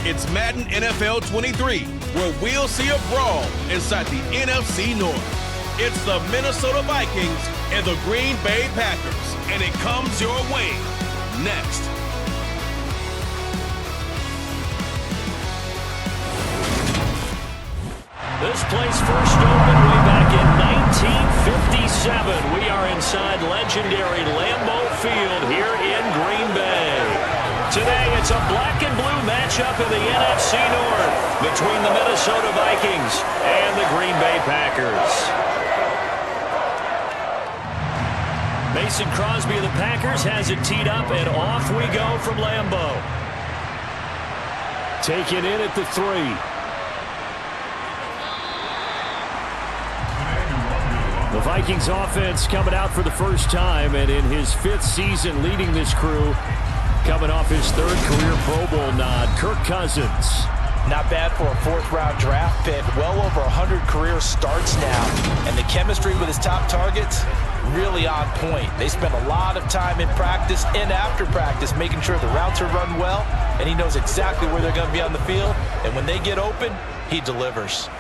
It's Madden NFL 23, where we'll see a brawl inside the NFC North. It's the Minnesota Vikings and the Green Bay Packers, and it comes your way next. This place first opened way back in 1957. We are inside legendary Lambeau Field here in Green Bay. Today, it's a black and blue matchup in the NFC North between the Minnesota Vikings and the Green Bay Packers. Mason Crosby of the Packers has it teed up, and off we go from Lambeau. Taken in at the 3. The Vikings offense coming out for the first time, and in his 5th season leading this crew, coming off his 3rd career Pro Bowl nod, Kirk Cousins. Not bad for a 4th-round draft pick. Well over 100 career starts now. And the chemistry with his top targets, really on point. They spend a lot of time in practice and after practice making sure the routes are run well, and he knows exactly where they're going to be on the field. And when they get open, he delivers.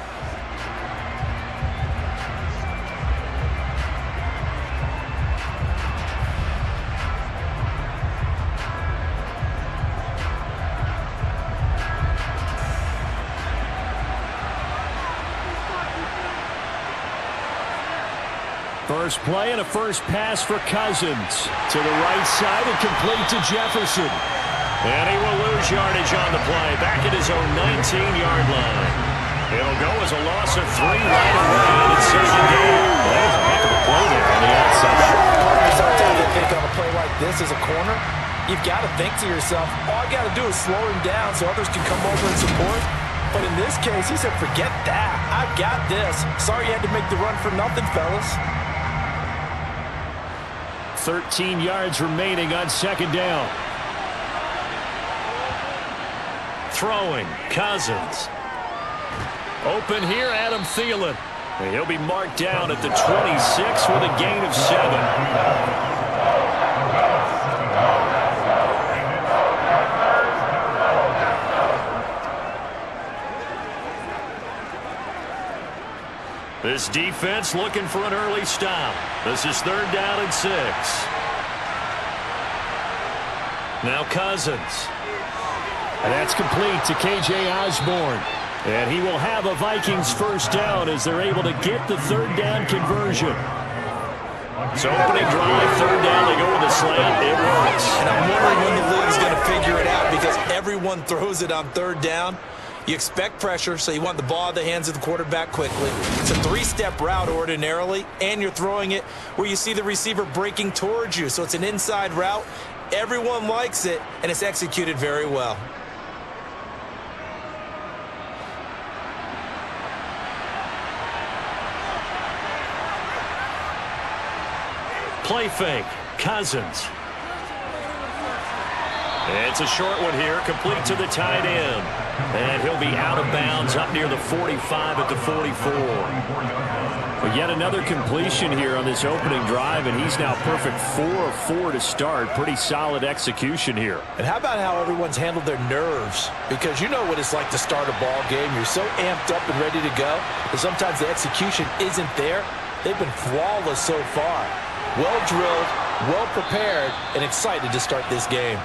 First play and a first pass for Cousins. To the right side and complete to Jefferson. And he will lose yardage on the play. Back at his own 19-yard line. It'll go as a loss of 3 right away. And it's 2nd down. That was a heck of a play there on the outside. Sometimes I think on a play like this as a corner, you've got to think to yourself, all I got to do is slow him down so others can come over and support. But in this case, he said, forget that. I've got this. Sorry you had to make the run for nothing, fellas. 13 yards remaining on 2nd down. Throwing, Cousins. Open here, Adam Thielen. And he'll be marked down at the 26 with a gain of 7. This defense looking for an early stop. This is 3rd down and 6. Now Cousins. And that's complete to K.J. Osborne. And he will have a Vikings first down as they're able to get the 3rd down conversion. So opening drive, 3rd down, they go with a slant. It works. And I'm wondering when the league's going to figure it out because everyone throws it on 3rd down. You expect pressure, so you want the ball in the hands of the quarterback quickly. It's a 3-step route ordinarily, and you're throwing it where you see the receiver breaking towards you. So it's an inside route. Everyone likes it, and it's executed very well. Play fake, Cousins. It's a short one here, complete to the tight end. And he'll be out of bounds up near the 45 at the 44. But yet another completion here on this opening drive, and he's now perfect 4 of 4 to start. Pretty solid execution here. And how about how everyone's handled their nerves? Because you know what it's like to start a ball game. You're so amped up and ready to go, but sometimes the execution isn't there. They've been flawless so far. Well drilled, well prepared, and excited to start this game.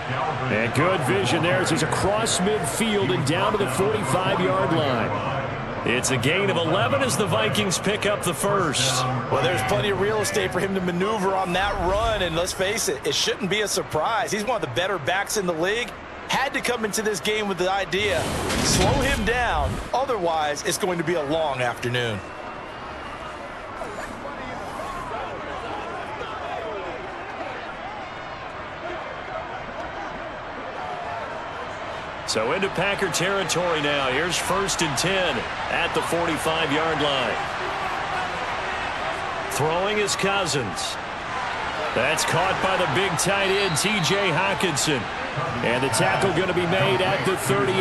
And good vision there as he's across midfield and down to the 45-yard line. It's a gain of 11 as the Vikings pick up the first. Well, there's plenty of real estate for him to maneuver on that run, and let's face it, it shouldn't be a surprise. He's one of the better backs in the league. Had to come into this game with the idea, slow him down, otherwise it's going to be a long afternoon. So into Packer territory now. Here's 1st and 10 at the 45-yard line. Throwing is Cousins. That's caught by the big tight end, T.J. Hockenson. And the tackle going to be made at the 38.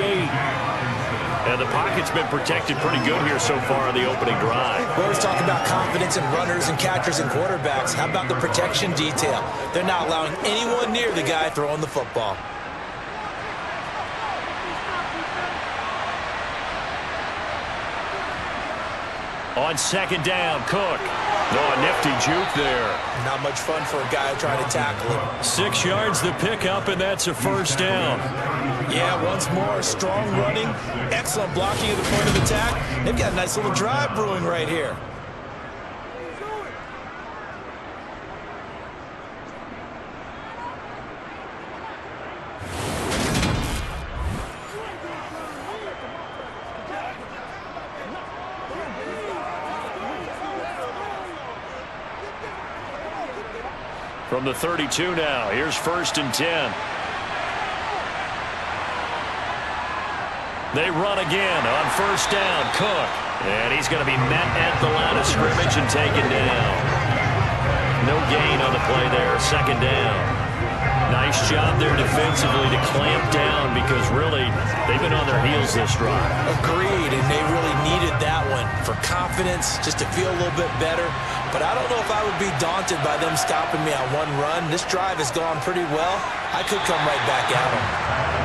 And the pocket's been protected pretty good here so far on the opening drive. We always talk about confidence in runners and catchers and quarterbacks. How about the protection detail? They're not allowing anyone near the guy throwing the football. On second down, Cook. Oh, a nifty juke there. Not much fun for a guy trying to tackle him. 6 yards the pickup, and that's a first down. Yeah, once more, strong running, excellent blocking at the point of attack. They've got a nice little drive brewing right here. From the 32 now, here's 1st and 10. They run again on 1st down, Cook. And he's going to be met at the line of scrimmage and taken down. No gain on the play there, 2nd down. Nice job there defensively to clamp down because really they've been on their heels this drive. Agreed, and they really needed that one for confidence, just to feel a little bit better. But I don't know if I would be daunted by them stopping me on one run. This drive has gone pretty well. I could come right back at them.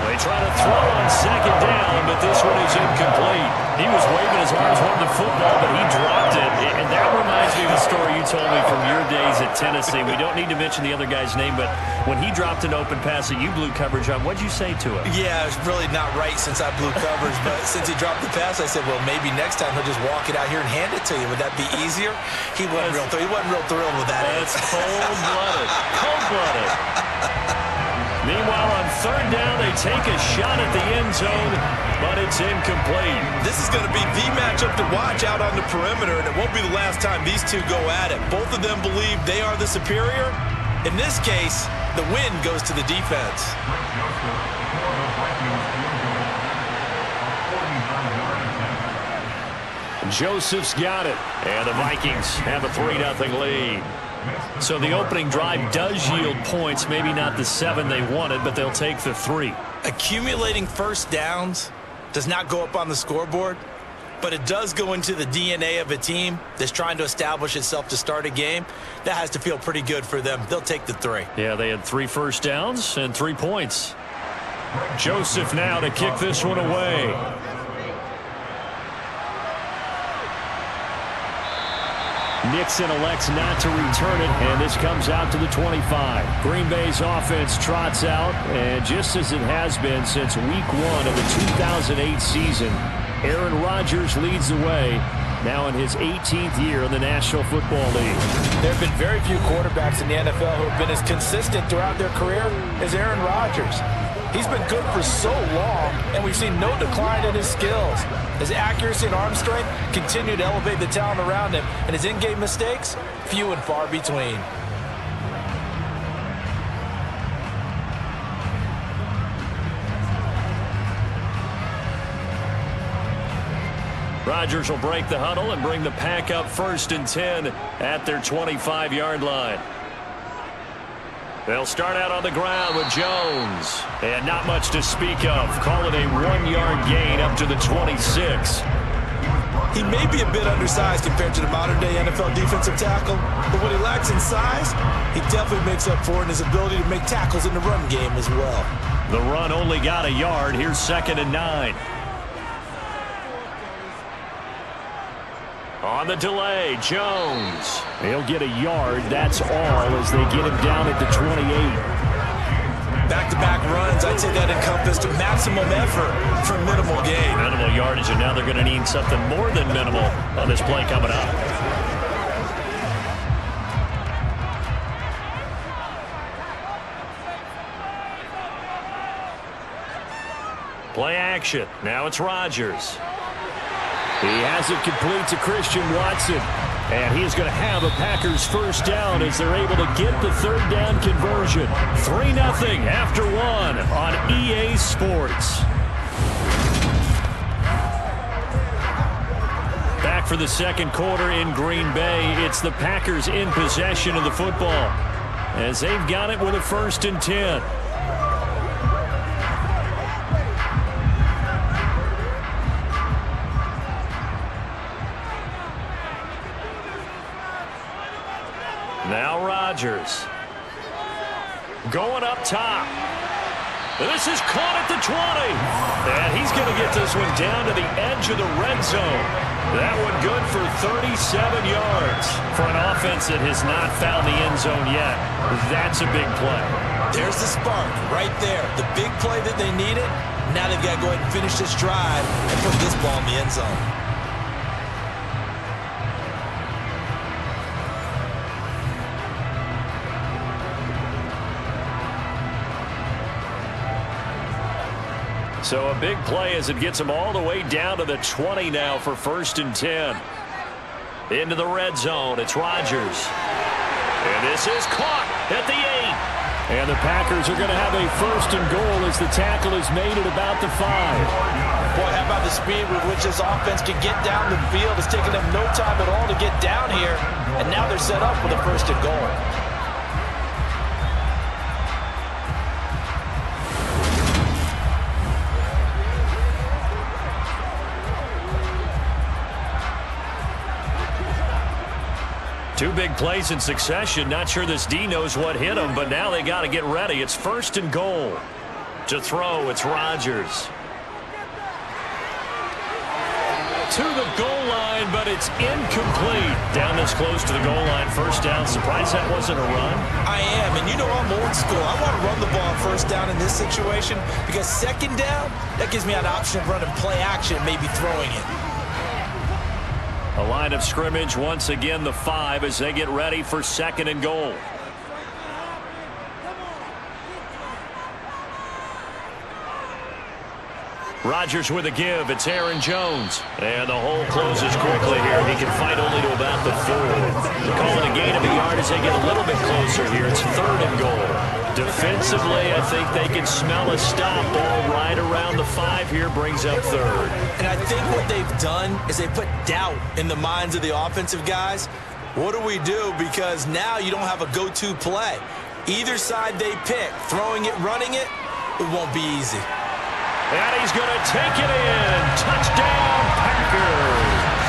They try to throw on 2nd down, but this one is incomplete. He was waving his arms, wanting the football, but he dropped it. And that reminds me of the story you told me from your days at Tennessee. We don't need to mention the other guy's name, but when he dropped an open pass that you blew coverage on, what'd you say to him? Yeah, it's really not right since I blew coverage, but since he dropped the pass, I said, well, maybe next time he'll just walk it out here and hand it to you. Would that be easier? He wasn't real thrilled with that. That's cold-blooded. Cold-blooded. Meanwhile, on 3rd down, they take a shot at the end zone, but it's incomplete. This is going to be the matchup to watch out on the perimeter, and it won't be the last time these two go at it. Both of them believe they are the superior. In this case, the win goes to the defense. Joseph's got it, and the Vikings have a 3-0 lead. So the opening drive does yield points, maybe not the 7 they wanted, but they'll take the 3. Accumulating first downs does not go up on the scoreboard, but it does go into the DNA of a team that's trying to establish itself to start a game. That has to feel pretty good for them. They'll take the 3. Yeah, they had 3 first downs and 3 points. Joseph now to kick this one away. Nixon elects not to return it, and this comes out to the 25. Green Bay's offense trots out, and just as it has been since week 1 of the 2008 season, Aaron Rodgers leads the way, now in his 18th year in the National Football League. There have been very few quarterbacks in the NFL who have been as consistent throughout their career as Aaron Rodgers. He's been good for so long, and we've seen no decline in his skills. His accuracy and arm strength continue to elevate the talent around him, and his in-game mistakes, few and far between. Rodgers will break the huddle and bring the pack up 1st and 10 at their 25-yard line. They'll start out on the ground with Jones. And not much to speak of. Call it a 1-yard gain up to the 26. He may be a bit undersized compared to the modern-day NFL defensive tackle, but what he lacks in size, he definitely makes up for in his ability to make tackles in the run game as well. The run only got a yard. Here's 2nd and 9. On the delay, Jones. He'll get a yard. That's all as they get him down at the 28. Back-to-back runs, I'd say that encompassed maximum effort for minimal gain. Minimal yardage, and now they're going to need something more than minimal on this play coming up. Play action. Now it's Rodgers. He has it complete to Christian Watson. And he's going to have a Packers first down as they're able to get the 3rd down conversion. 3-0 after 1 on EA Sports. Back for the 2nd quarter in Green Bay. It's the Packers in possession of the football as they've got it with a 1st and 10. Now Rodgers. Going up top. This is caught at the 20. And he's going to get this one down to the edge of the red zone. That one good for 37 yards. For an offense that has not found the end zone yet, that's a big play. There's the spark right there. The big play that they needed. Now they've got to go ahead and finish this drive and put this ball in the end zone. So a big play as it gets them all the way down to the 20 now for 1st and 10. Into the red zone, it's Rodgers. And this is caught at the 8. And the Packers are going to have a 1st and goal as the tackle is made at about the 5. Boy, how about the speed with which this offense can get down the field? It's taken them no time at all to get down here. And now they're set up with a 1st and goal. Two big plays in succession. Not sure this D knows what hit him, but now they got to get ready. It's 1st and goal. To throw, it's Rodgers. To the goal line, but it's incomplete. Down this close to the goal line, 1st down. Surprised that wasn't a run? I am, and you know I'm old school. I want to run the ball on 1st down in this situation because 2nd down, that gives me an option of running play action, maybe throwing it. A line of scrimmage, once again the 5 as they get ready for 2nd and goal. Rodgers with a give. It's Aaron Jones. And the hole closes quickly here. He can fight only to about the 4. They're calling a gain of a yard as they get a little bit closer here. It's 3rd and goal. Defensively, I think they can smell a stop. Ball right around the 5 here, brings up 3rd. And I think what they've done is they put doubt in the minds of the offensive guys. What do we do? Because now you don't have a go-to play. Either side they pick, throwing it, running it, it won't be easy. And he's going to take it in. Touchdown, Packers.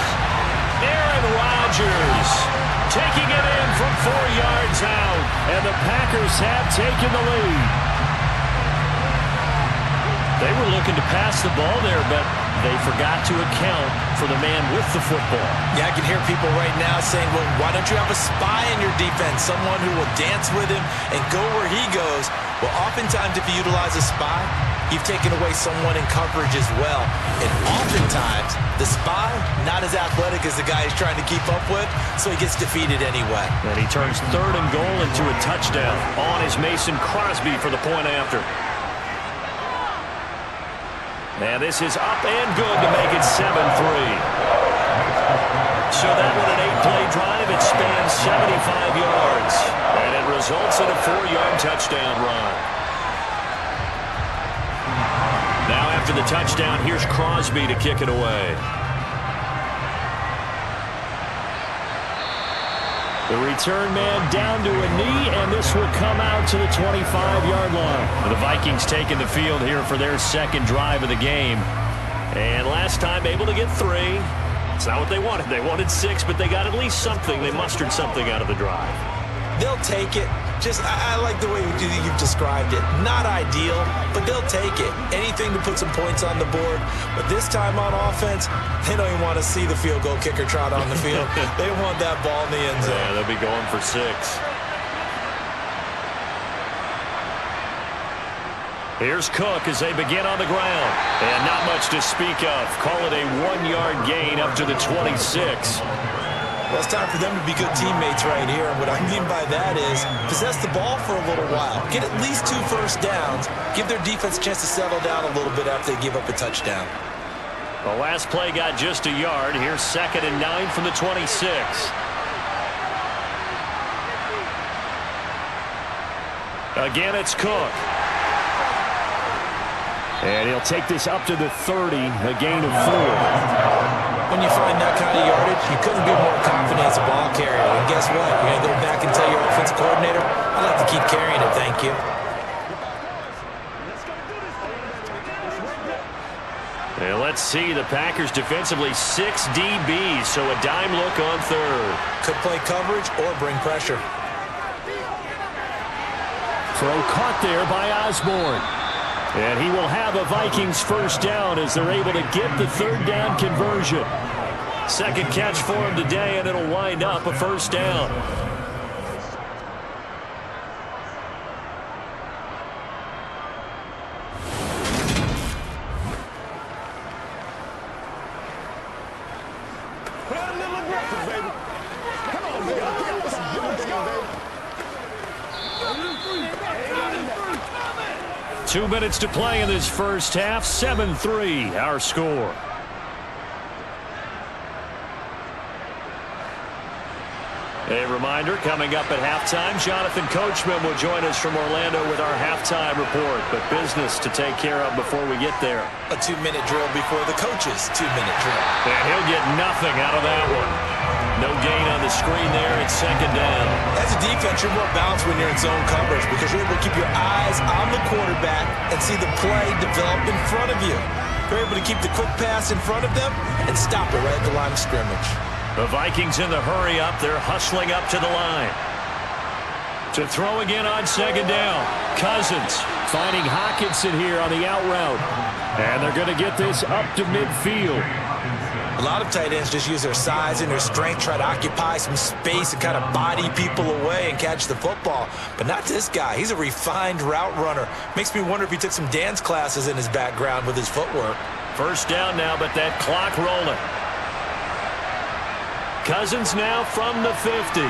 Aaron Rodgers taking it in from 4 yards out. And the Packers have taken the lead. They were looking to pass the ball there, but they forgot to account for the man with the football. Yeah, I can hear people right now saying, well, why don't you have a spy in your defense, someone who will dance with him and go where he goes? Well, oftentimes if you utilize a spy, you've taken away someone in coverage as well. And oftentimes, the spy, not as athletic as the guy he's trying to keep up with, so he gets defeated anyway. And he turns 3rd and goal into a touchdown. On is Mason Crosby for the point after. And this is up and good to make it 7-3. So that one an 8-play drive. It spans 75 yards. And it results in a 4-yard touchdown run. Now after the touchdown, here's Crosby to kick it away. The return man down to a knee, and this will come out to the 25-yard line. The Vikings taking the field here for their 2nd drive of the game. And last time able to get 3. It's not what they wanted. They wanted 6, but they got at least something. They mustered something out of the drive. They'll take it. I like the way you've described it. Not ideal, but they'll take it. Anything to put some points on the board. But this time on offense, they don't even want to see the field goal kicker trot on the field. They want that ball in the end zone. Yeah, they'll be going for 6. Here's Cook as they begin on the ground. And not much to speak of. Call it a 1-yard gain up to the 26. Well, it's time for them to be good teammates right here. And what I mean by that is possess the ball for a little while. Get at least 2 first downs. Give their defense a chance to settle down a little bit after they give up a touchdown. The last play got just a yard. Here's 2nd and 9 from the 26. Again, it's Cook. And he'll take this up to the 30, a gain of 4. When you find that kind of yardage, you couldn't be more confident as a ball carrier. And guess what? You're going to go back and tell your offensive coordinator, I'd like to keep carrying it, thank you. And let's see, the Packers defensively 6 DBs, so a dime look on 3rd. Could play coverage or bring pressure. Throw caught there by Osborne. And he will have a Vikings first down as they're able to get the third down conversion. Second catch for him today, and it'll wind up a first down. Put out a little aggressive, baby. Come on, baby. Let's go. 2 minutes to play in this first half. 7-3, our score. A reminder, coming up at halftime, Jonathan Coachman will join us from Orlando with our halftime report. But business to take care of before we get there. A 2-minute drill before the coach's 2-minute drill. And he'll get nothing out of that one. No gain on the screen there. It's second down. As a defense, you're more balanced when you're in zone coverage because you're able to keep your eyes on the quarterback and see the play develop in front of you. You're able to keep the quick pass in front of them and stop it right at the line of scrimmage. The Vikings in the hurry up. They're hustling up to the line. To throw again on second down. Cousins finding Hockenson here on the out route. And they're going to get this up to midfield. A lot of tight ends just use their size and their strength, try to occupy some space and kind of body people away and catch the football. But not this guy. He's a refined route runner. Makes me wonder if he took some dance classes in his background with his footwork. First down now, but that clock rolling. Cousins now from the 50.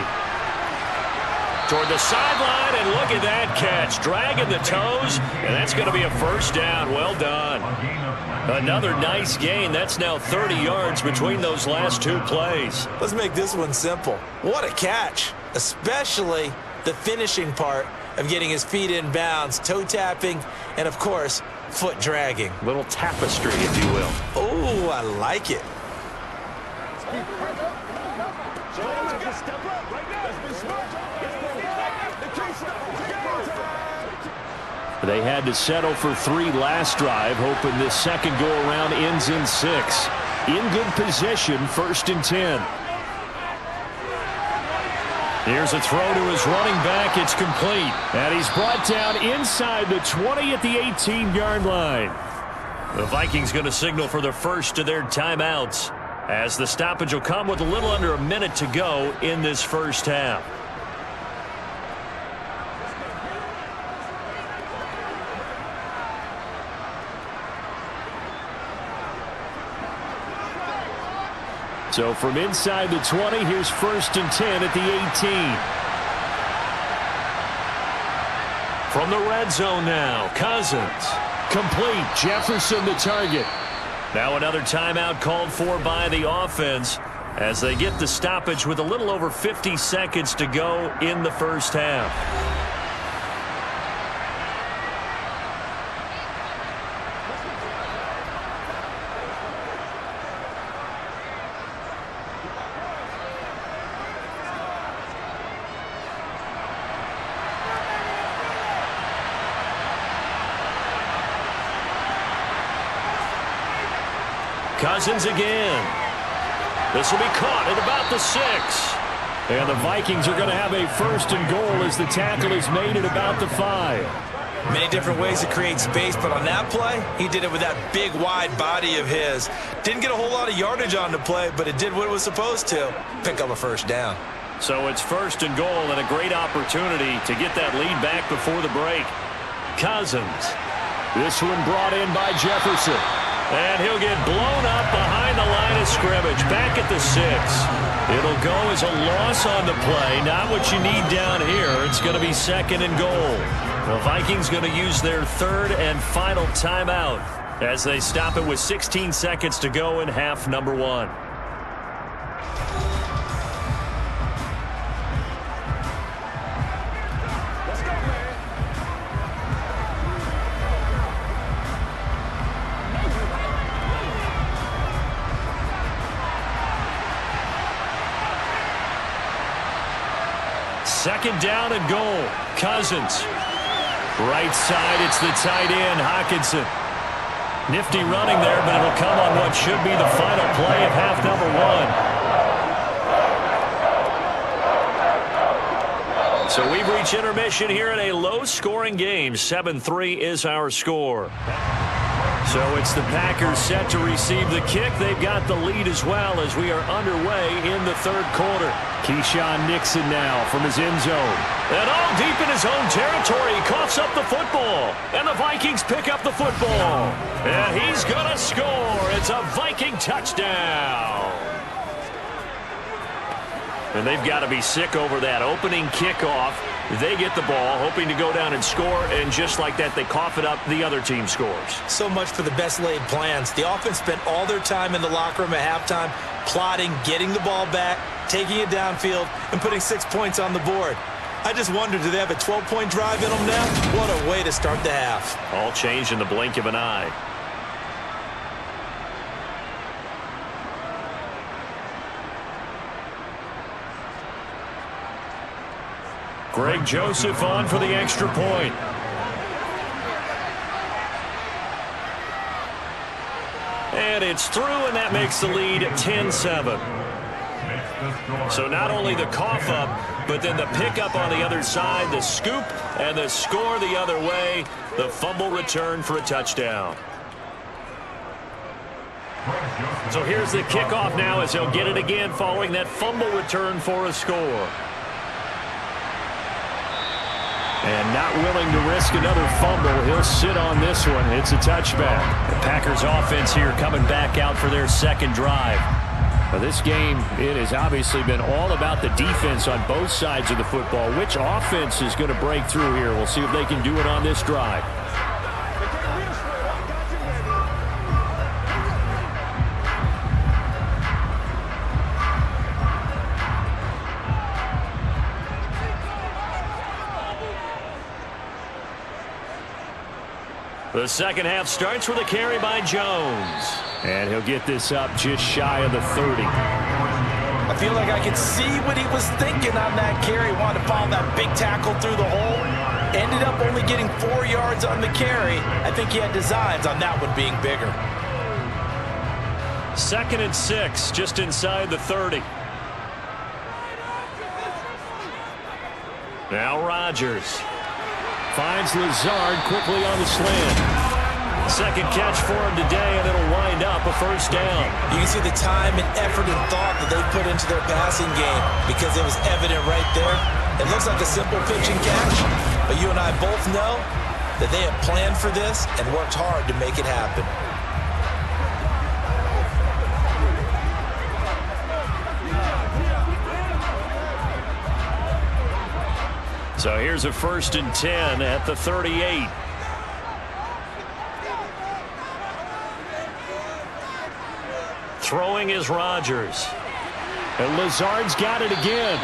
Toward the sideline, and look at that catch. Dragging the toes, and that's going to be a first down. Well done. Another nice gain. That's now 30 yards between those last two plays. Let's make this one simple. What a catch, especially the finishing part of getting his feet in bounds, toe tapping, and, of course, foot dragging. Little tapestry, if you will. Oh, I like it. They had to settle for 3 last drive, hoping this second go-around ends in 6. In good position, 1st and 10. Here's a throw to his running back. It's complete. And he's brought down inside the 20 at the 18-yard line. The Vikings going to signal for the first of their timeouts, as the stoppage will come with a little under a minute to go in this first half. So from inside the 20, here's 1st and 10 at the 18. From the red zone now, Cousins. Complete. Jefferson the target. Now another timeout called for by the offense as they get the stoppage with a little over 50 seconds to go in the first half. Cousins again. This will be caught at about the 6. And the Vikings are going to have a 1st and goal as the tackle is made at about the 5. Many different ways to create space, but on that play, he did it with that big, wide body of his. Didn't get a whole lot of yardage on the play, but it did what it was supposed to. Pick up a first down. So it's 1st and goal and a great opportunity to get that lead back before the break. Cousins. This one brought in by Jefferson. And he'll get blown up behind the line of scrimmage, back at the 6. It'll go as a loss on the play. Not what you need down here. It's going to be 2nd and goal. The Vikings going to use their 3rd and final timeout as they stop it with 16 seconds to go in half number 1. Second down and goal. Cousins. Right side, it's the tight end, Hockenson. Nifty running there, but it'll come on what should be the final play of half number 1. So we've reached intermission here in a low-scoring game. 7-3 is our score. So it's the Packers set to receive the kick. They've got the lead as well as we are underway in the third quarter. Keyshawn Nixon now from his end zone. And all deep in his own territory, he coughs up the football. And the Vikings pick up the football. And he's going to score. It's a Viking touchdown. And they've got to be sick over that opening kickoff. They get the ball, hoping to go down and score, and just like that, they cough it up. The other team scores. So much for the best laid plans. The offense spent all their time in the locker room at halftime plotting, getting the ball back, taking it downfield, and putting 6 points on the board. I just wonder, do they have a 12-point drive in them now? What a way to start the half. All changed in the blink of an eye. Greg Joseph on for the extra point. And it's through, and that makes the lead 10-7. So not only the cough up, but then the pickup on the other side, the scoop, and the score the other way. The fumble return for a touchdown. So here's the kickoff now as he'll get it again following that fumble return for a score. And not willing to risk another fumble. He'll sit on this one. It's a touchback. The Packers offense here coming back out for their second drive. Now this game, it has obviously been all about the defense on both sides of the football. Which offense is going to break through here? We'll see if they can do it on this drive. The second half starts with a carry by Jones. And he'll get this up just shy of the 30. I feel like I could see what he was thinking on that carry. Wanted to follow that big tackle through the hole. Ended up only getting 4 yards on the carry. I think he had designs on that one being bigger. 2nd and 6, just inside the 30. Now Rodgers. Finds Lazard quickly on the slant. Second catch for him today, and it'll wind up a first down. You can see the time and effort and thought that they put into their passing game because it was evident right there. It looks like a simple pitch and catch, but you and I both know that they have planned for this and worked hard to make it happen. So here's a 1st and 10 at the 38. Throwing is Rodgers. And Lazard's got it again.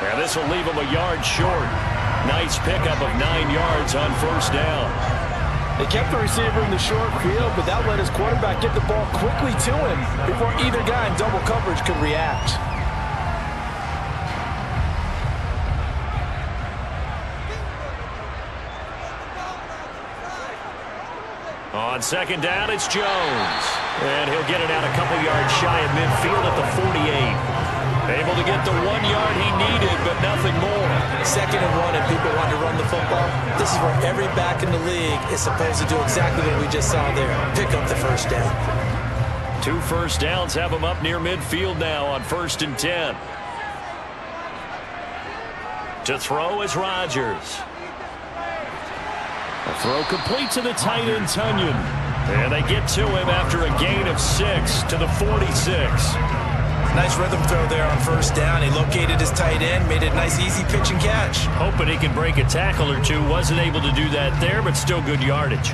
And this will leave him a yard short. Nice pickup of 9 yards on first down. They kept the receiver in the short field, but that let his quarterback get the ball quickly to him before either guy in double coverage could react. On second down, it's Jones. And he'll get it out a couple yards shy of midfield at the 48. Able to get the 1 yard he needed, but nothing more. 2nd and 1, and people want to run the football. This is where every back in the league is supposed to do exactly what we just saw there. Pick up the first down. 2 first downs have him up near midfield now on 1st and 10. To throw is Rodgers. A throw complete to the tight end, Tunyon. And they get to him after a gain of 6 to the 46. Nice rhythm throw there on first down. He located his tight end, made it a nice easy pitch and catch. Hoping he can break a tackle or two. Wasn't able to do that there, but still good yardage.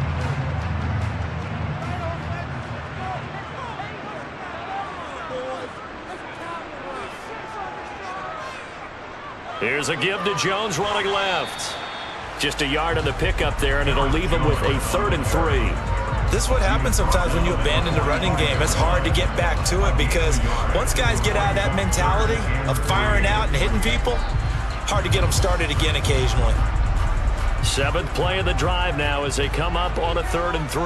Here's a give to Jones running left. Just a yard on the pickup there, and it'll leave him with a 3rd and 3. This is what happens sometimes when you abandon the running game. It's hard to get back to it because once guys get out of that mentality of firing out and hitting people, hard to get them started again occasionally. 7th play of the drive now as they come up on a 3rd and 3.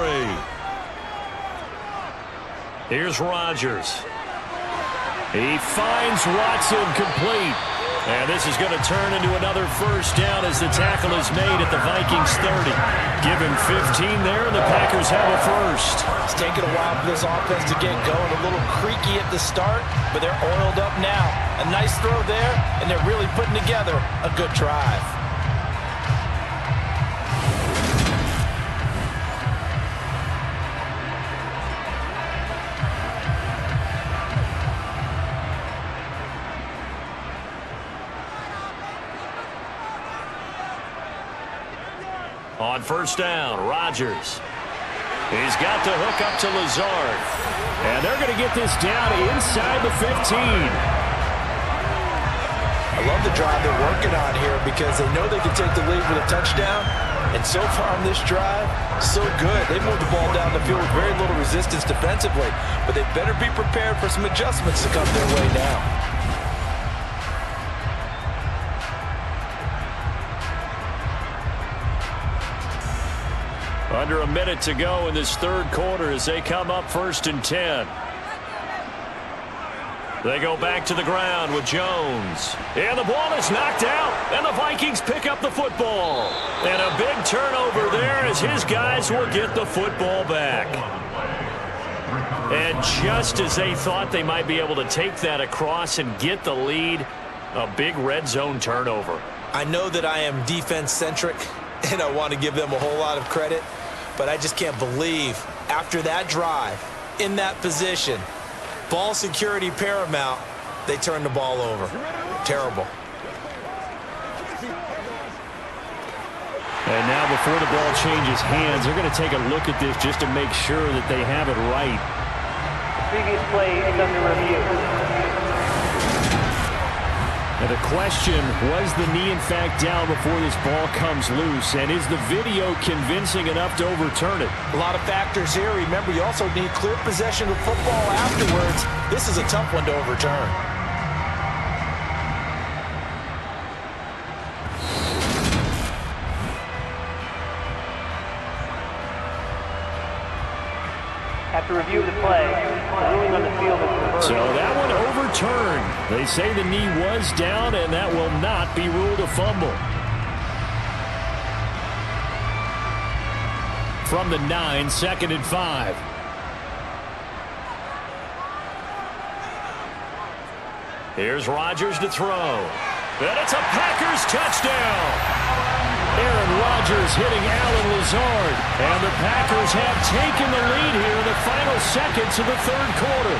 Here's Rodgers. He finds Watson complete. And this is going to turn into another first down as the tackle is made at the Vikings 30. Give him 15 there, and the Packers have a first. It's taken a while for this offense to get going. A little creaky at the start, but they're oiled up now. A nice throw there, and they're really putting together a good drive. On first down, Rodgers. He's got the hook up to Lazard. And they're going to get this down inside the 15. I love the drive they're working on here because they know they can take the lead with a touchdown. And so far on this drive, so good. They moved the ball down the field with very little resistance defensively. But they better be prepared for some adjustments to come their way now. Under a minute to go in this third quarter as they come up 1st and 10. They go back to the ground with Jones. And the ball is knocked out. And the Vikings pick up the football. And a big turnover there as his guys will get the football back. And just as they thought they might be able to take that across and get the lead, a big red zone turnover. I know that I am defense-centric, and I want to give them a whole lot of credit, but I just can't believe after that drive, in that position, ball security paramount, they turned the ball over. Terrible. And now before the ball changes hands, they're going to take a look at this just to make sure that they have it right. The previous play is under review. Now the question, was the knee in fact down before this ball comes loose? And is the video convincing enough to overturn it? A lot of factors here. Remember, you also need clear possession of football afterwards. This is a tough one to overturn. After review of the play, the ruling on the field is reversed. So that one overturned. They say the knee was down, and that will not be ruled a fumble. From the 9, 2nd and 5. Here's Rodgers to throw. And it's a Packers touchdown. Aaron Rodgers hitting Alan Lazard. And the Packers have taken the lead here in the final seconds of the third quarter.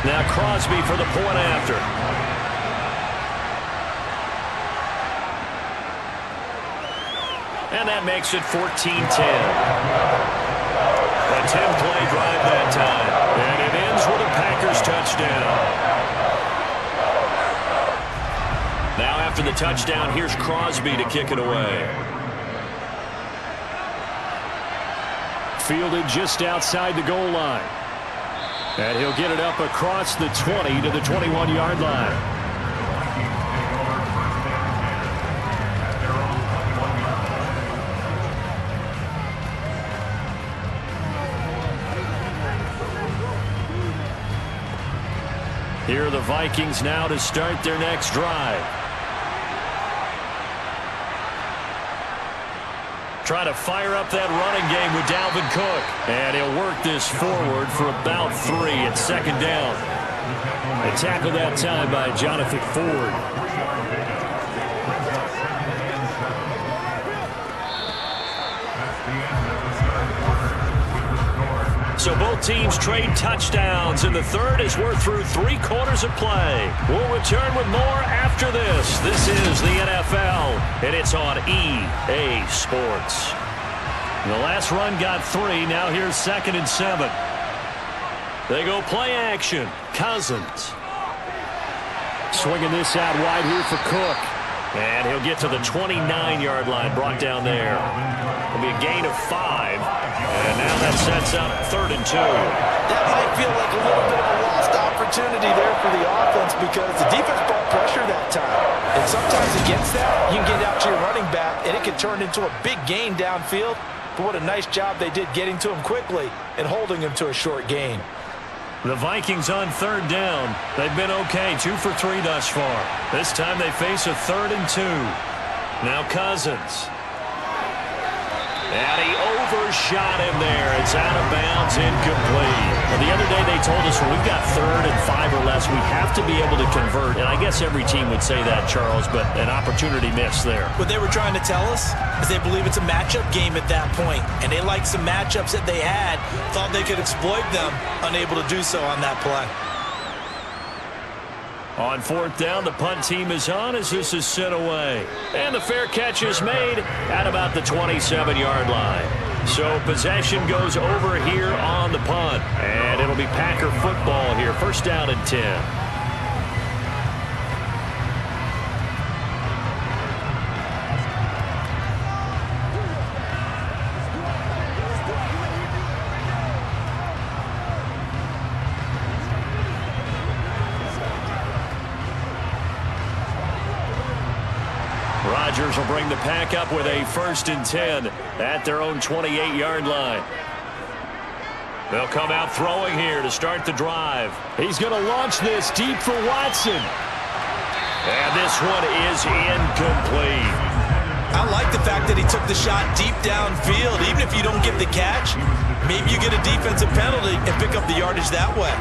Now Crosby for the point after. And that makes it 14-10. A 10-play drive that time. And it ends with a Packers touchdown. Now after the touchdown, here's Crosby to kick it away. Fielded just outside the goal line. And he'll get it up across the 20 to the 21-yard line. Here are the Vikings now to start their next drive. Try to fire up that running game with Dalvin Cook. And he'll work this forward for about 3 at 2nd down. A tackle that time by Jonathan Ford. So both teams trade touchdowns in the third as we're through 3 quarters of play. We'll return with more after this. This is the NFL, and it's on EA Sports. The last run got 3. Now here's 2nd and 7. They go play action. Cousins. Swinging this out wide here for Cook. And he'll get to the 29-yard line, brought down there. It'll be a gain of 5. And now that sets up 3rd and 2. That might feel like a little bit of a lost opportunity there for the offense because the defense brought pressure that time. And sometimes against that, you can get out to your running back, and it can turn into a big gain downfield. But what a nice job they did getting to him quickly and holding him to a short gain. The Vikings on 3rd down. They've been okay, 2 for 3 thus far. This time they face a 3rd and 2. Now Cousins. And he overshot him there. It's out of bounds, incomplete. Well, the other day they told us when we've got 3rd and 5 or less, we have to be able to convert. And I guess every team would say that, Charles, but an opportunity missed there. What they were trying to tell us is they believe it's a matchup game at that point, and they liked some matchups that they had, thought they could exploit them, unable to do so on that play. On 4th down, the punt team is on as this is sent away. And the fair catch is made at about the 27-yard line. So possession goes over here on the punt. And it'll be Packer football here. 1st down and 10. Rodgers will bring the pack up with a 1st and 10 at their own 28-yard line. They'll come out throwing here to start the drive. He's going to launch this deep for Watson. And this one is incomplete. I like the fact that he took the shot deep downfield. Even if you don't get the catch, maybe you get a defensive penalty and pick up the yardage that way.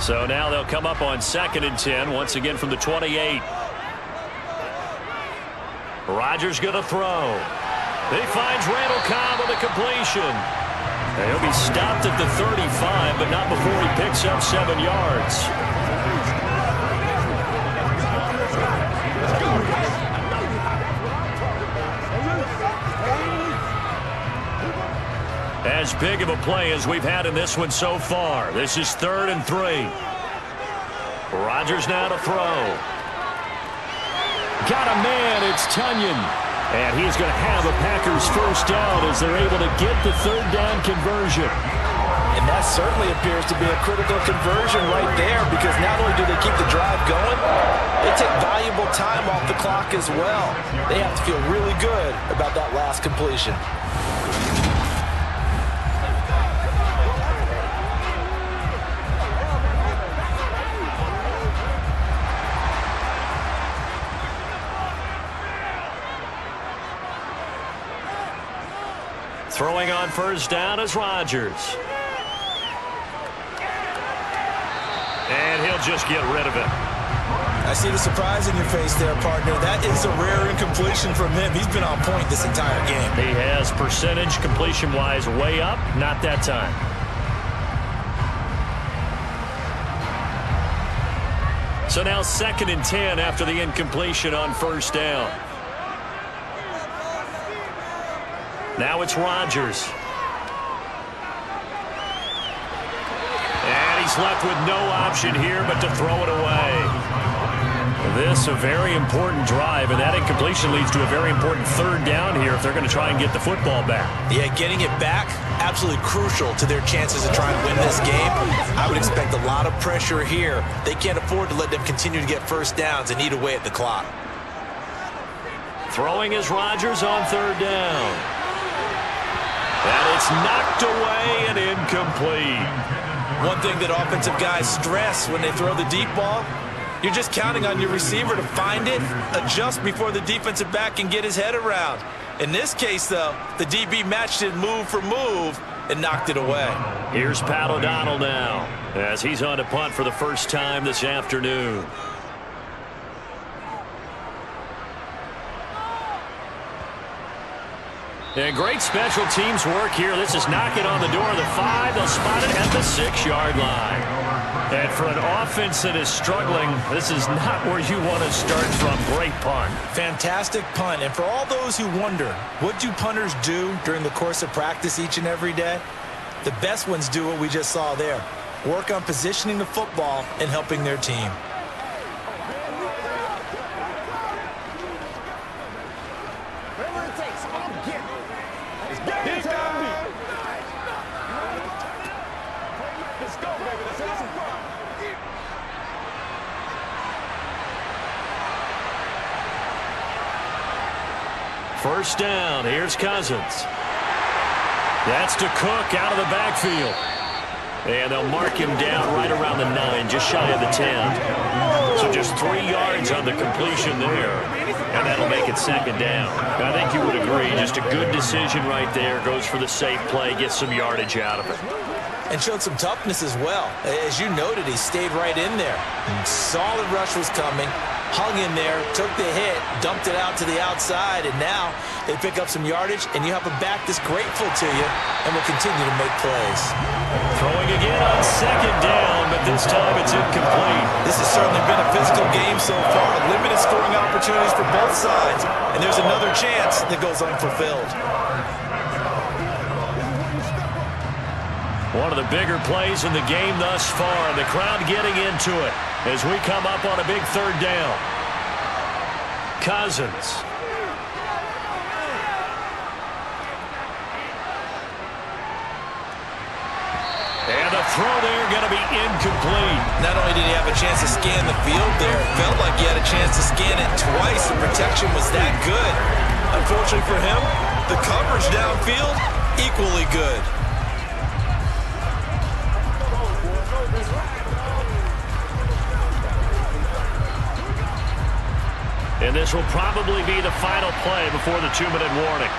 So now they'll come up on 2nd and 10, once again from the 28. Rodgers going to throw. He finds Randall Cobb with a completion. And he'll be stopped at the 35, but not before he picks up 7 yards. As big of a play as we've had in this one so far. This is 3rd and 3. Rodgers now to throw. Got a man, it's Tunyon. And he's going to have a Packers 1st down as they're able to get the 3rd down conversion. And that certainly appears to be a critical conversion right there because not only do they keep the drive going, they take valuable time off the clock as well. They have to feel really good about that last completion. Throwing on 1st down is Rodgers. And he'll just get rid of it. I see the surprise in your face there, partner. That is a rare incompletion from him. He's been on point this entire game. He has percentage completion-wise way up. Not that time. So now 2nd and 10 after the incompletion on 1st down. Now it's Rodgers. And he's left with no option here but to throw it away. This a very important drive, and that incompletion leads to a very important 3rd down here if they're going to try and get the football back. Yeah, getting it back, absolutely crucial to their chances of trying to win this game. I would expect a lot of pressure here. They can't afford to let them continue to get 1st downs and eat away at the clock. Throwing is Rodgers on 3rd down. And it's knocked away and incomplete. One thing that offensive guys stress when they throw the deep ball, you're just counting on your receiver to find it, adjust before the defensive back can get his head around. In this case, though, the DB matched it move for move and knocked it away. Here's Pat O'Donnell now as he's on to punt for the 1st time this afternoon. And great special teams work here. This is knocking on the door of the 5. They'll spot it at the 6-yard line. And for an offense that is struggling, this is not where you want to start from. Great punt. Fantastic punt. And for all those who wonder, what do punters do during the course of practice each and every day? The best ones do what we just saw there. work on positioning the football and helping their team. Whatever it takes, I'm getting it. It's game time. Let's go, baby. Let's have some fun. First down, here's Cousins. That's to Cook out of the backfield. And they'll mark him down right around the 9, just shy of the 10. So just 3 yards on the completion there. And that'll make it second down. I think you would agree, just a good decision right there. Goes for the safe play, gets some yardage out of it. And showed some toughness as well. As you noted, he stayed right in there. Solid rush was coming. Hung in there, took the hit, dumped it out to the outside, and now they pick up some yardage, and you have a back that's grateful to you and will continue to make plays. Throwing again on second down, but this time it's incomplete. This has certainly been a physical game so far. Limited scoring opportunities for both sides, and there's another chance that goes unfulfilled. One of the bigger plays in the game thus far, and the crowd getting into it as we come up on a big third down. Cousins. And the throw there going to be incomplete. Not only did he have a chance to scan the field there, it felt like he had a chance to scan it twice. The protection was that good. Unfortunately for him, the coverage downfield, equally good. And this will probably be the final play before the 2-minute warning.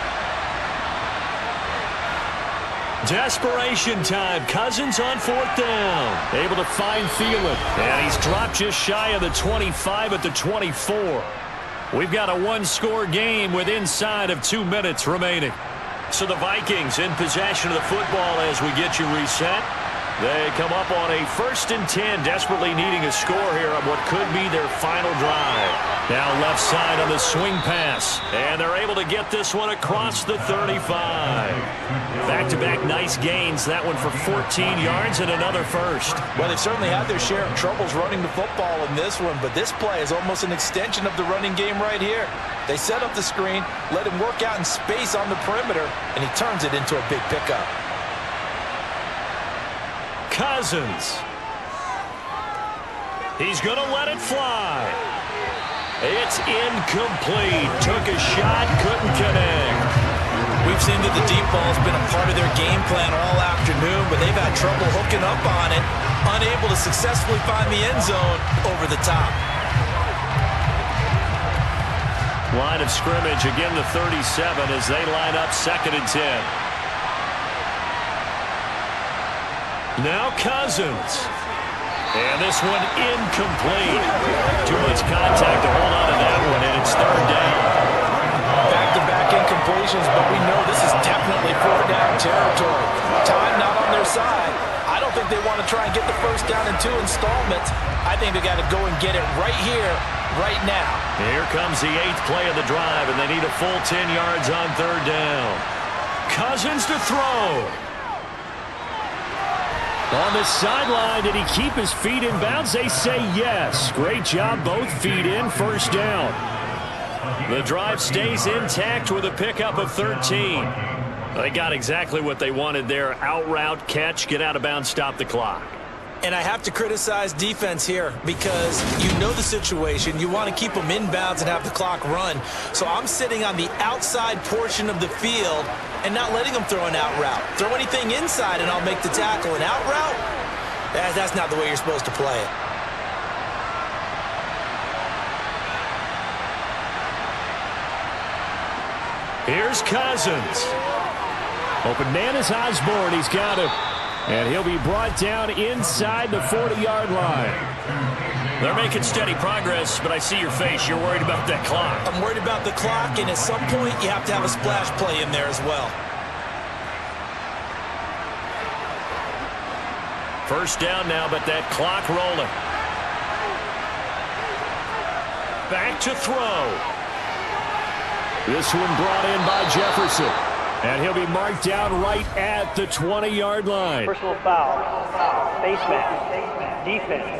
Desperation time. Cousins on fourth down. Able to find Thielen. And he's dropped just shy of the 25 at the 24. We've got a one-score game with inside of 2 minutes remaining. So the Vikings in possession of the football as we get you reset. They come up on a 1st and 10, desperately needing a score here on what could be their final drive. Now left side on the swing pass, and they're able to get this one across the 35. Back-to-back nice gains, that one for 14 yards and another first. Well, they've certainly had their share of troubles running the football in this one, but this play is almost an extension of the running game right here. They set up the screen, let him work out in space on the perimeter, and he turns it into a big pickup. Cousins. He's going to let it fly. It's incomplete. Took a shot, couldn't connect. We've seen that the deep ball has been a part of their game plan all afternoon, but they've had trouble hooking up on it, unable to successfully find the end zone over the top. Line of scrimmage, again the 37 as they line up 2nd and 10. Now Cousins. And this one incomplete. Too much contact to hold on to that one, and it's 3rd down. Back-to-back incompletions, but we know this is definitely 4th down territory. Time not on their side. I don't think they want to try and get the 1st down in 2 installments. I think they got to go and get it right here, right now. Here comes the 8th play of the drive, and they need a full 10 yards on 3rd down. Cousins to throw. On the sideline, did he keep his feet in bounds? They say yes. Great job, both feet in, 1st down. The drive stays intact with a pickup of 13. They got exactly what they wanted there. Out route, catch, get out of bounds, stop the clock. And I have to criticize defense here because you know the situation. You want to keep them inbounds and have the clock run. So I'm sitting on the outside portion of the field and not letting them throw an out route. Throw anything inside and I'll make the tackle. An out route? That's not the way you're supposed to play it. Here's Cousins. Open man is Osborne. He's got it. And he'll be brought down inside the 40-yard line. They're making steady progress, but I see your face. You're worried about that clock. I'm worried about the clock, and at some point, you have to have a splash play in there as well. 1st down now, but that clock rolling. Back to throw. This one brought in by Jefferson. And he'll be marked down right at the 20-yard line. Personal foul. Face mask. Defense.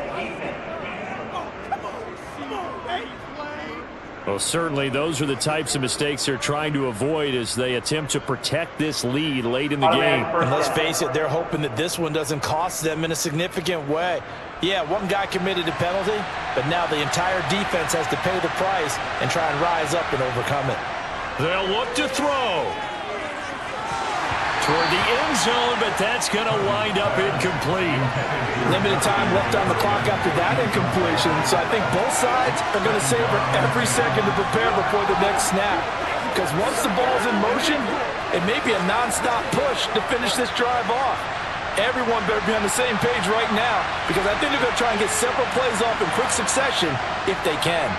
Well, certainly those are the types of mistakes they're trying to avoid as they attempt to protect this lead late in the game. And let's face it, they're hoping that this one doesn't cost them in a significant way. Yeah, one guy committed a penalty, but now the entire defense has to pay the price and try and rise up and overcome it. They'll look to throw toward the end zone, but that's going to wind up incomplete. Limited time left on the clock after that incompletion, so I think both sides are going to savor every second to prepare before the next snap. Because once the ball's in motion, it may be a non-stop push to finish this drive off. Everyone better be on the same page right now, because I think they're going to try and get several plays off in quick succession if they can.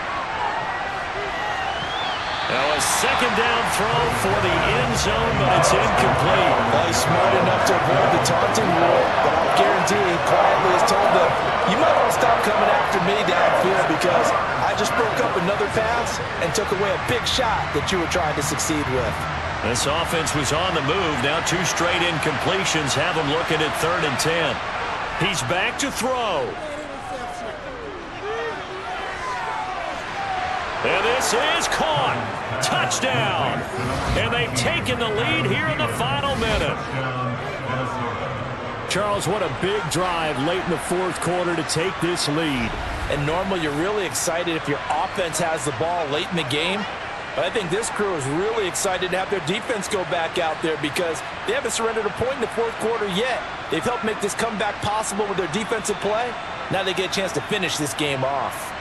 Now a second down throw for the end zone, but it's incomplete. Well, he's smart enough to avoid the taunting rule, but I'll guarantee he quietly has told them, you might want to stop coming after me downfield because I just broke up another pass and took away a big shot that you were trying to succeed with. This offense was on the move. Now 2 straight incompletions have him looking at 3rd and 10. He's back to throw. And this is caught. Touchdown. And they've taken the lead here in the final minute. Charles, what a big drive late in the 4th quarter to take this lead. And normally you're really excited if your offense has the ball late in the game. But I think this crew is really excited to have their defense go back out there because they haven't surrendered a point in the 4th quarter yet. They've helped make this comeback possible with their defensive play. Now they get a chance to finish this game off.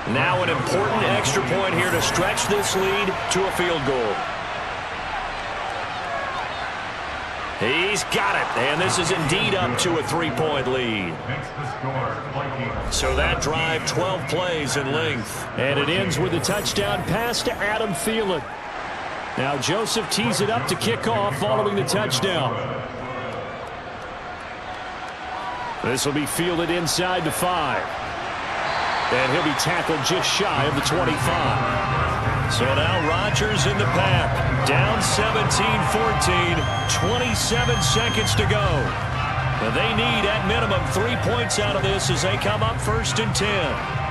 Now an important extra point here to stretch this lead to a field goal. He's got it, and this is indeed up to a 3-point lead. So that drive, 12 plays in length. And it ends with a touchdown pass to Adam Thielen. Now Joseph tees it up to kick off following the touchdown. This will be fielded inside the 5. And he'll be tackled just shy of the 25. So now Rodgers in the pack. Down 17-14. 27 seconds to go. But they need, at minimum, 3 points out of this as they come up 1st and 10.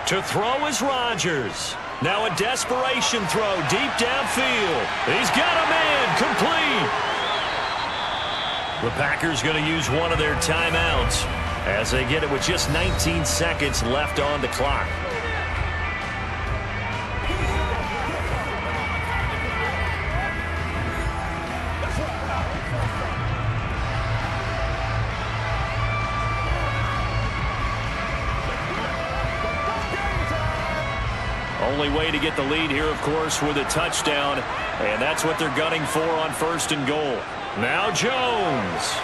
To throw is Rodgers. Now a desperation throw deep downfield. He's got a man complete. The Packers going to use one of their timeouts as they get it with just 19 seconds left on the clock. Only way to get the lead here, of course, with a touchdown. And that's what they're gunning for on 1st and goal. Now Jones.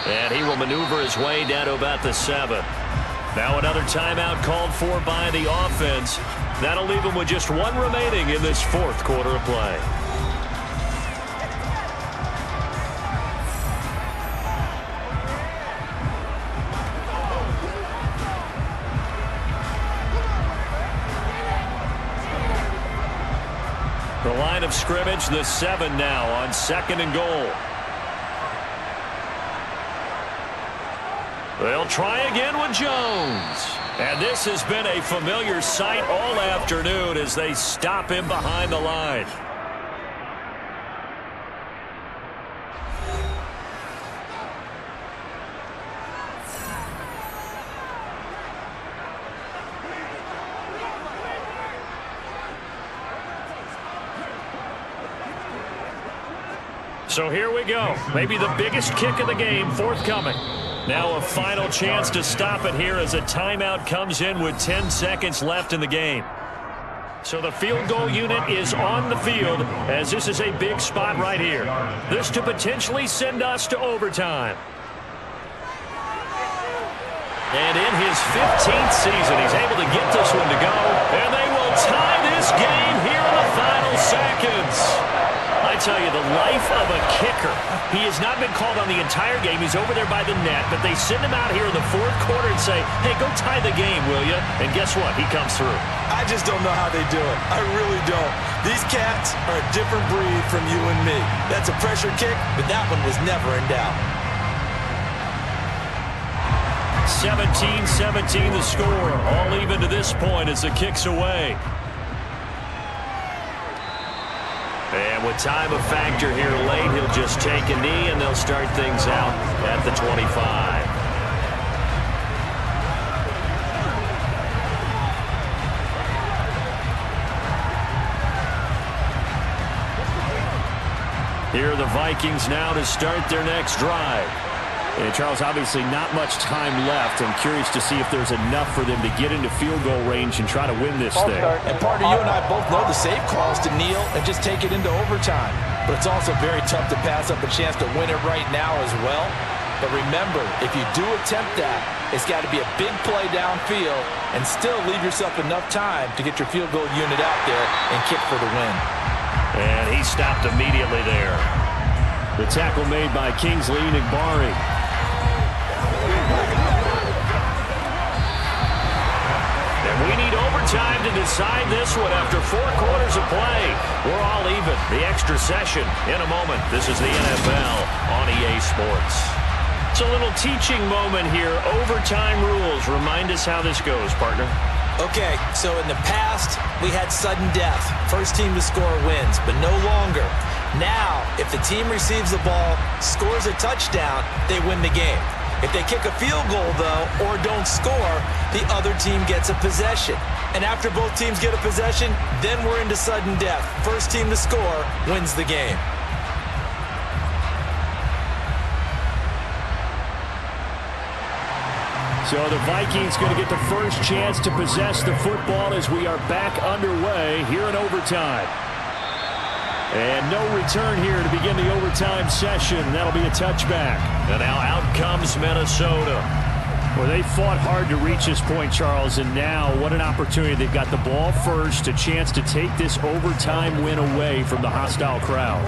And he will maneuver his way down to about the 7. Now another timeout called for by the offense. That'll leave them with just 1 remaining in this 4th quarter of play. The line of scrimmage, the 7 now on 2nd and goal. They'll try again with Jones. And this has been a familiar sight all afternoon as they stop him behind the line. So here we go. Maybe the biggest kick of the game forthcoming. Now a final chance to stop it here as a timeout comes in with 10 seconds left in the game. So the field goal unit is on the field as this is a big spot right here. This to potentially send us to overtime. And in his 15th season, he's able to get this one to go. And they will tie this game here in the final seconds. I tell you, the life of a kicker. He has not been called on the entire game. He's over there by the net, but they send him out here in the fourth quarter and say, hey, go tie the game, will you? And guess what? He comes through. I just don't know how they do it. I really don't. These cats are a different breed from you and me. That's a pressure kick, but that one was never in doubt. 17-17 the score. All even to this point as the kick's away. And with time a factor here late, he'll just take a knee and they'll start things out at the 25. Here are the Vikings now to start their next drive. And Charles, obviously not much time left. I'm curious to see if there's enough for them to get into field goal range and try to win this thing. And partner, you and I both know the safe call is to kneel and just take it into overtime. But it's also very tough to pass up a chance to win it right now as well. But remember, if you do attempt that, it's got to be a big play downfield and still leave yourself enough time to get your field goal unit out there and kick for the win. And he stopped immediately there. The tackle made by Kingsley Enagbare. We need overtime to decide this one after 4 quarters of play. We're all even. The extra session in a moment. This is the NFL on EA Sports. It's a little teaching moment here. Overtime rules. Remind us how this goes, partner. Okay, so in the past, we had sudden death. First team to score wins, but no longer. Now, if the team receives the ball, scores a touchdown, they win the game. If they kick a field goal, though, or don't score, the other team gets a possession. And after both teams get a possession, then we're into sudden death. First team to score wins the game. So the Vikings going to get the first chance to possess the football as we are back underway here in overtime. And no return here to begin the overtime session. That'll be a touchback. And now out comes Minnesota. Well, they fought hard to reach this point, Charles, and now what an opportunity. They've got the ball first, a chance to take this overtime win away from the hostile crowd.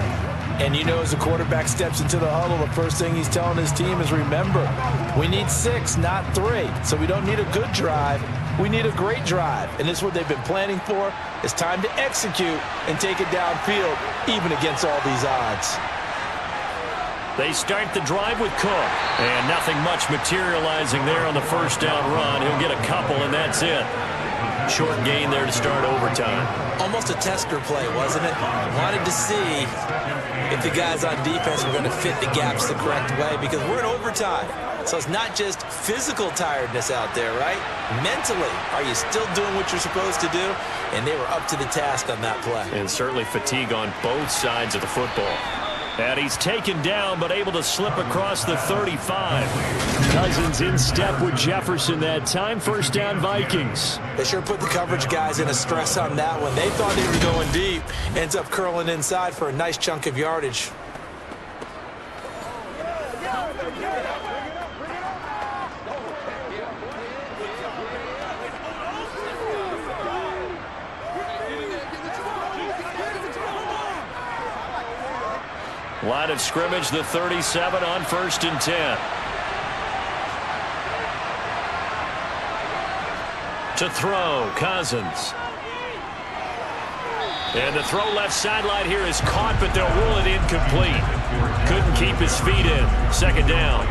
And you know, as the quarterback steps into the huddle, the first thing he's telling his team is, remember, we need 6, not 3. So we don't need a good drive. We need a great drive. And this is what they've been planning for. It's time to execute and take it downfield, even against all these odds. They start the drive with Cook. And nothing much materializing there on the first down run. He'll get a couple, and that's it. Short gain there to start overtime. Almost a tester play, wasn't it? Wanted to see if the guys on defense were going to fit the gaps the correct way, because we're in overtime. So it's not just physical tiredness out there, right? Mentally, are you still doing what you're supposed to do? And they were up to the task on that play. And certainly fatigue on both sides of the football. And he's taken down, but able to slip across the 35. Cousins in step with Jefferson that time. First down, Vikings. They sure put the coverage guys in a stress on that one. They thought they were going deep. Ends up curling inside for a nice chunk of yardage. Line of scrimmage, the 37 on 1st and 10. To throw, Cousins. And the throw left sideline here is caught, but they'll rule it incomplete. Couldn't keep his feet in. Second down.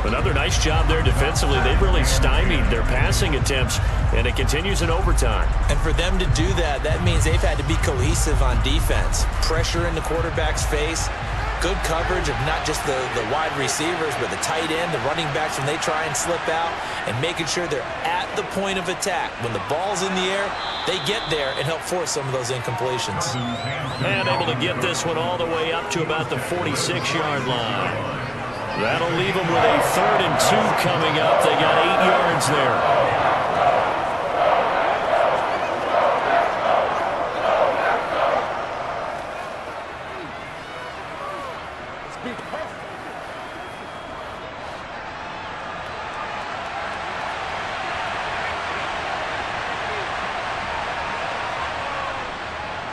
Another nice job there defensively. They've really stymied their passing attempts, and it continues in overtime. And for them to do that, that means they've had to be cohesive on defense. Pressure in the quarterback's face. Good coverage of not just the wide receivers, but the tight end, the running backs when they try and slip out, and making sure they're at the point of attack. When the ball's in the air, they get there and help force some of those incompletions. And able to get this one all the way up to about the 46-yard line. That'll leave them with a 3rd and 2 coming up. They got 8 yards there.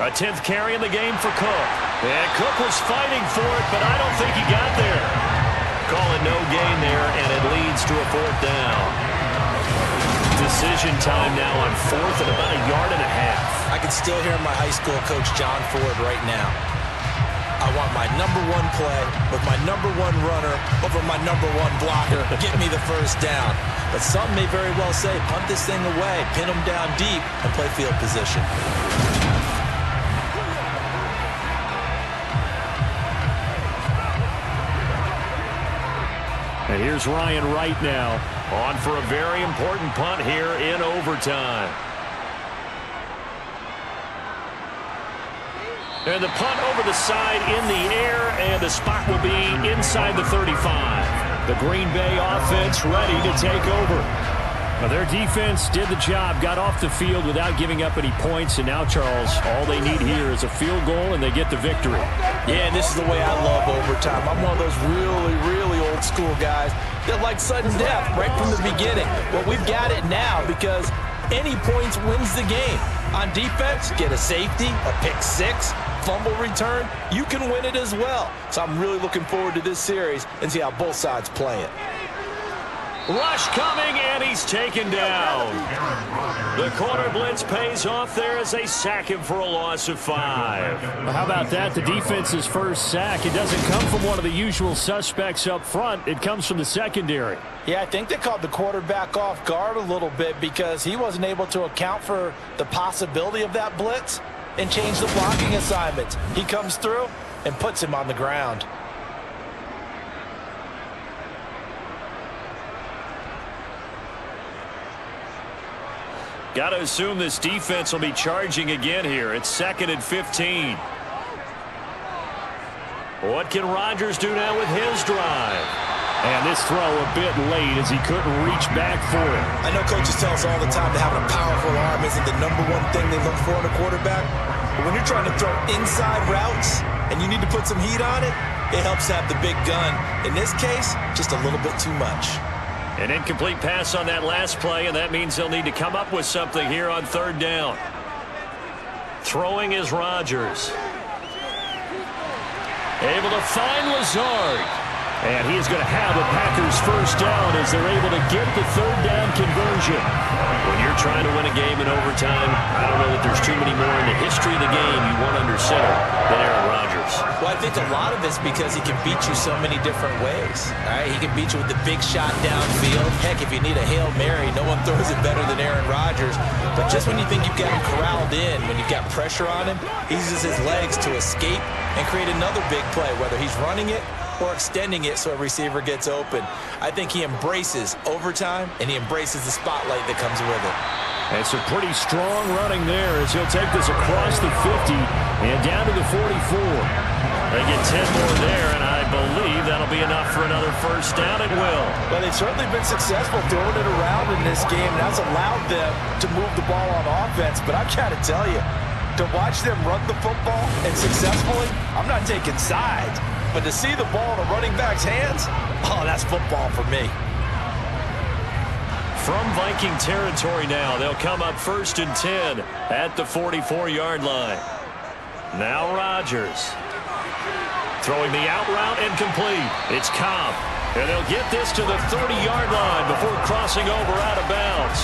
A 10th carry in the game for Cook. And Cook was fighting for it, but I don't think he got there. Calling no gain there, and it leads to a 4th down. Decision time now on 4th and about 1.5 yards. I can still hear my high school coach, John Ford, right now. I want my #1 play with my #1 runner over my #1 blocker. Get me the first down. But some may very well say, punt this thing away, pin them down deep, and play field position. And here's Ryan Wright now, on for a very important punt here in overtime. And the punt over the side in the air, and the spot will be inside the 35. The Green Bay offense ready to take over. Well, their defense did the job, got off the field without giving up any points, and now, Charles, all they need here is a field goal, and they get the victory. Yeah, and this is the way I love overtime. I'm one of those really, really old school guys that like sudden death right from the beginning. Well, we've got it now because any points wins the game. On defense, get a safety, a pick six, fumble return, you can win it as well. So I'm really looking forward to this series and see how both sides play it. Rush coming, and he's taken down. The corner blitz pays off there as they sack him for a loss of 5. Well, how about that? The defense's first sack. It doesn't come from one of the usual suspects up front. It comes from the secondary. Yeah, I think they caught the quarterback off guard a little bit because he wasn't able to account for the possibility of that blitz and change the blocking assignments. He comes through and puts him on the ground. Got to assume this defense will be charging again here. It's 2nd and 15. What can Rodgers do now with his drive? And this throw a bit late as he couldn't reach back for it. I know coaches tell us all the time that having a powerful arm isn't the #1 thing they look for in a quarterback. But when you're trying to throw inside routes and you need to put some heat on it, it helps have the big gun. In this case, just a little bit too much. An incomplete pass on that last play, and that means they'll need to come up with something here on 3rd down. Throwing is Rodgers. Able to find Lazard. And he is going to have the Packers first down as they're able to get the 3rd down conversion. When you're trying to win a game in overtime, I don't know that there's too many more in the history of the game you want under center than Aaron Rodgers. Well, I think a lot of it's because he can beat you so many different ways. All right, he can beat you with the big shot downfield. Heck, if you need a Hail Mary, no one throws it better than Aaron Rodgers. But just when you think you've got him corralled in, when you've got pressure on him, he uses his legs to escape and create another big play, whether he's running it or extending it so a receiver gets open. I think he embraces overtime, and he embraces the spotlight that comes with it. And some pretty strong running there as he'll take this across the 50 and down to the 44. They get 10 more there, and I believe that'll be enough for another first down. It will. Well, they've certainly been successful throwing it around in this game. That's allowed them to move the ball on offense. But I've got to tell you, to watch them run the football and successfully, I'm not taking sides. But to see the ball in a running back's hands, oh, that's football for me. From Viking territory now, they'll come up 1st and 10 at the 44-yard line. Now Rodgers. Throwing the out route and complete. It's Cobb. And they'll get this to the 30-yard line before crossing over out of bounds.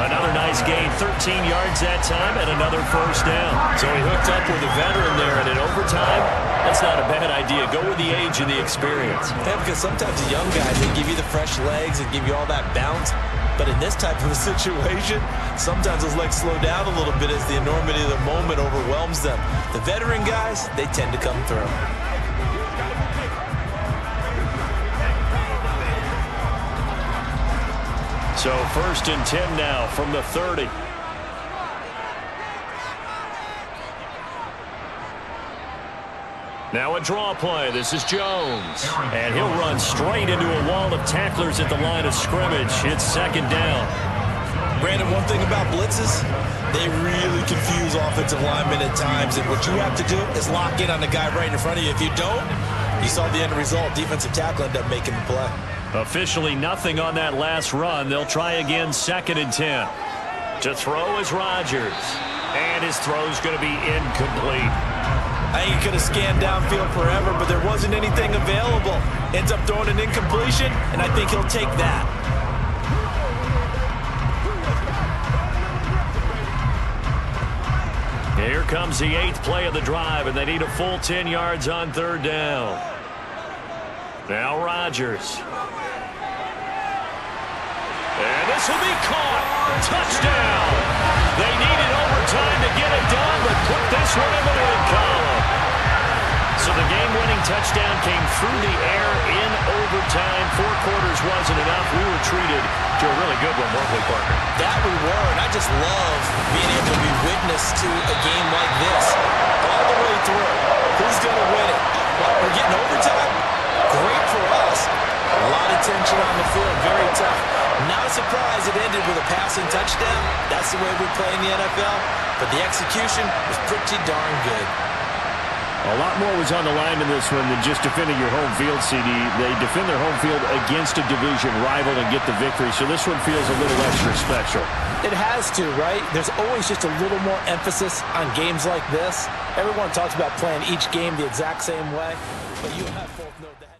Another nice gain, 13 yards that time, and another first down. So he hooked up with a veteran there, and in overtime, that's not a bad idea. Go with the age and the experience. Yeah, because sometimes the young guys, they give you the fresh legs and give you all that bounce. But in this type of a situation, sometimes those legs slow down a little bit as the enormity of the moment overwhelms them. The veteran guys, they tend to come through. So 1st and 10 now from the 30. Now a draw play. This is Jones. And he'll run straight into a wall of tacklers at the line of scrimmage. It's 2nd down. Brandon, one thing about blitzes, they really confuse offensive linemen at times. And what you have to do is lock in on the guy right in front of you. If you don't, you saw the end result. Defensive tackle ended up making the play. Officially nothing on that last run. They'll try again 2nd and 10. To throw is Rodgers. And his throw's going to be incomplete. I think he could have scanned downfield forever, but there wasn't anything available. Ends up throwing an incompletion, and I think he'll take that. Here comes the 8th play of the drive, and they need a full 10 yards on 3rd down. Now Rodgers. And this will be caught. Touchdown. They needed overtime to get it done, but put this one in the win column. So the game-winning touchdown came through the air in overtime. 4 quarters wasn't enough. We were treated to a really good one, weren't we, partner? That we were, and I just love being able to be witness to a game like this. All the way through. Who's going to win it? What, we're getting overtime? Great for us. A lot of tension on the field. Very tough. Not a surprise it ended with a passing touchdown. That's the way we play in the NFL. But the execution was pretty darn good. A lot more was on the line in this one than just defending your home field, CD. They defend their home field against a division rival and get the victory, so this one feels a little extra special. It has to, right? There's always just a little more emphasis on games like this. Everyone talks about playing each game the exact same way, but you have both know that.